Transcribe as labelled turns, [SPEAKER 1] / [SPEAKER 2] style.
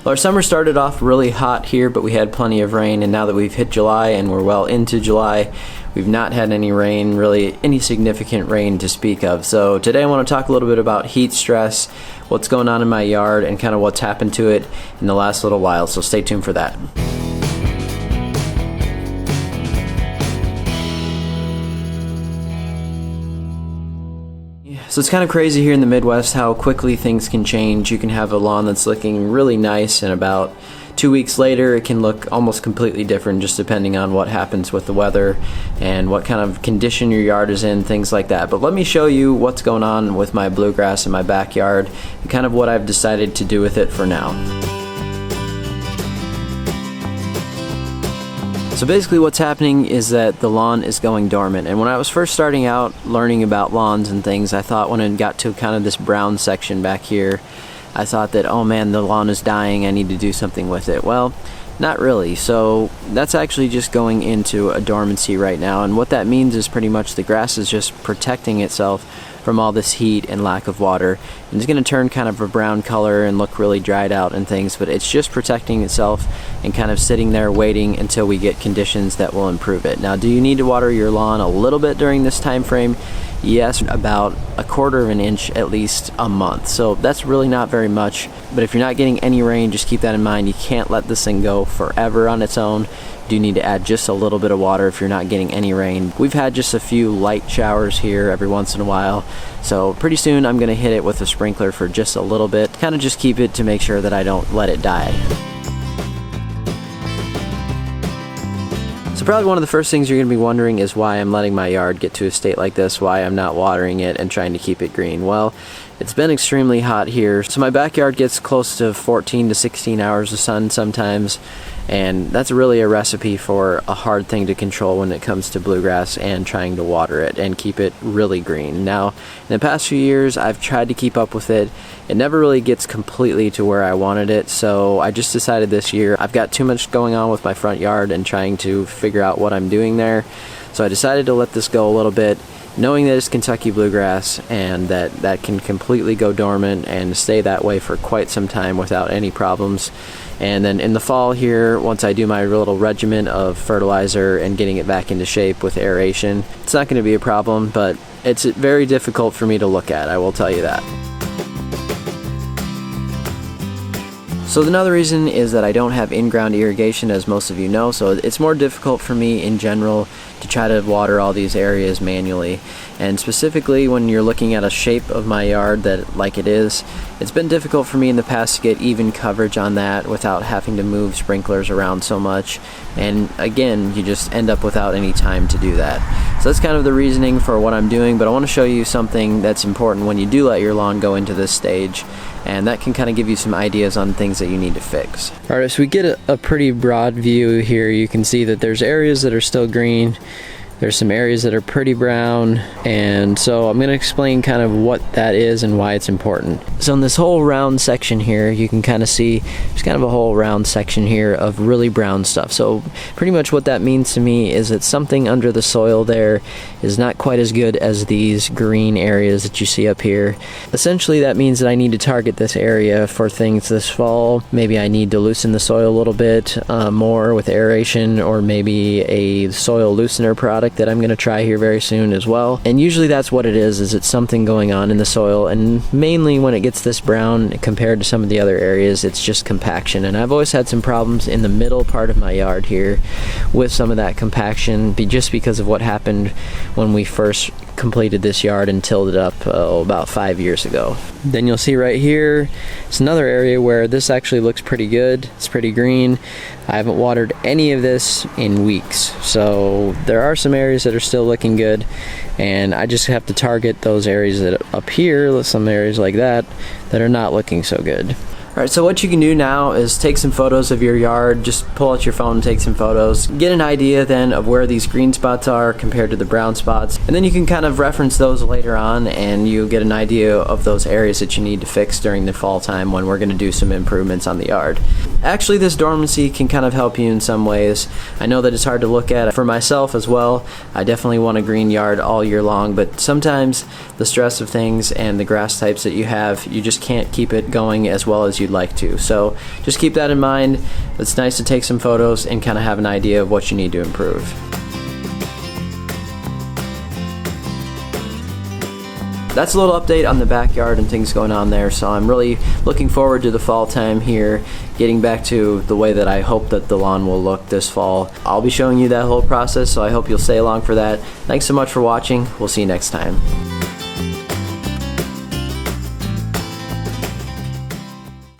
[SPEAKER 1] Well, our summer started off really hot here, but we had plenty of rain, and now that we've hit July and we're well into July, we've not had any rain, really any significant rain to speak of. So today I want to talk a little bit about heat stress, what's going on in my yard, and kind of what's happened to it in the last little while, so stay tuned for that. So it's kind of crazy here in the Midwest how quickly things can change. You can have a lawn that's looking really nice, and about 2 weeks later it can look almost completely different, just depending on what happens with the weather and what kind of condition your yard is in, things like that. But let me show you what's going on with my bluegrass in my backyard and kind of what I've decided to do with it for now. So basically what's happening is that the lawn is going dormant, and when I was first starting out learning about lawns and things, I thought when it got to kind of this brown section back here, I thought that, oh man, the lawn is dying, I need to do something with it. Well, not really. So that's actually just going into a dormancy right now, and what that means is pretty much the grass is just protecting itself from all this heat and lack of water, and it's going to turn kind of a brown color and look really dried out and things, but it's just protecting itself and kind of sitting there waiting until we get conditions that will improve it. Now, do you need to water your lawn a little bit during this time frame? Yes, about 1/4 of an inch at least a month. So that's really not very much, but if you're not getting any rain, just keep that in mind. You can't let this thing go forever on its own. You do need to add just a little bit of water if you're not getting any rain. We've had just a few light showers here every once in a while, so pretty soon I'm going to hit it with a sprinkler for just a little bit, kind of just keep it to make sure that I don't let it die. So probably one of the first things you're going to be wondering is why I'm letting my yard get to a state like this, why I'm not watering it and trying to keep it green. Well, it's been extremely hot here, so my backyard gets close to 14 to 16 hours of sun sometimes, and that's really a recipe for a hard thing to control when it comes to bluegrass and trying to water it and keep it really green. Now, in the past few years, I've tried to keep up with it. It never really gets completely to where I wanted it, so I just decided this year I've got too much going on with my front yard and trying to figure out what I'm doing there. So I decided to let this go a little bit, knowing that it's Kentucky bluegrass and that can completely go dormant and stay that way for quite some time without any problems. And then in the fall here, once I do my little regimen of fertilizer and getting it back into shape with aeration, it's not going to be a problem, but it's very difficult for me to look at, I will tell you that. So another reason is that I don't have in-ground irrigation, as most of you know, so it's more difficult for me in general to try to water all these areas manually. And specifically when you're looking at a shape of my yard that like it is, it's been difficult for me in the past to get even coverage on that without having to move sprinklers around so much. And again, you just end up without any time to do that. So that's kind of the reasoning for what I'm doing, but I want to show you something that's important when you do let your lawn go into this stage, and that can kind of give you some ideas on things that you need to fix. Alright, so we get a pretty broad view here. You can see that there's areas that are still green, there's some areas that are pretty brown, and so I'm going to explain kind of what that is and why it's important. So in this whole round section here, you can kind of see there's kind of a whole round section here of really brown stuff. So pretty much what that means to me is that something under the soil there is not quite as good as these green areas that you see up here. Essentially that means that I need to target this area for things this fall. Maybe I need to loosen the soil a little bit more with aeration, or maybe a soil loosener product that I'm going to try here very soon as well. And usually that's what it is it's something going on in the soil, and mainly when it gets this brown compared to some of the other areas, it's just compaction. And I've always had some problems in the middle part of my yard here with some of that compaction, just because of what happened when we first completed this yard and tilled it up about 5 years ago. Then you'll see right here, it's another area where this actually looks pretty good. It's pretty green. I haven't watered any of this in weeks, so there are some areas that are still looking good, and I just have to target those areas that up here, some areas like that are not looking so good. Alright, so what you can do now is take some photos of your yard. Just pull out your phone and take some photos. Get an idea then of where these green spots are compared to the brown spots. And then you can kind of reference those later on, and you'll get an idea of those areas that you need to fix during the fall time when we're going to do some improvements on the yard. Actually, this dormancy can kind of help you in some ways. I know that it's hard to look at for myself as well. I definitely want a green yard all year long, but sometimes the stress of things and the grass types that you have, you just can't keep it going as well as you'd like to. So just keep that in mind. It's nice to take some photos and kind of have an idea of what you need to improve. That's a little update on the backyard and things going on there, so I'm really looking forward to the fall time here, getting back to the way that I hope that the lawn will look this fall. I'll be showing you that whole process, so I hope you'll stay along for that. Thanks so much for watching. We'll see you next time.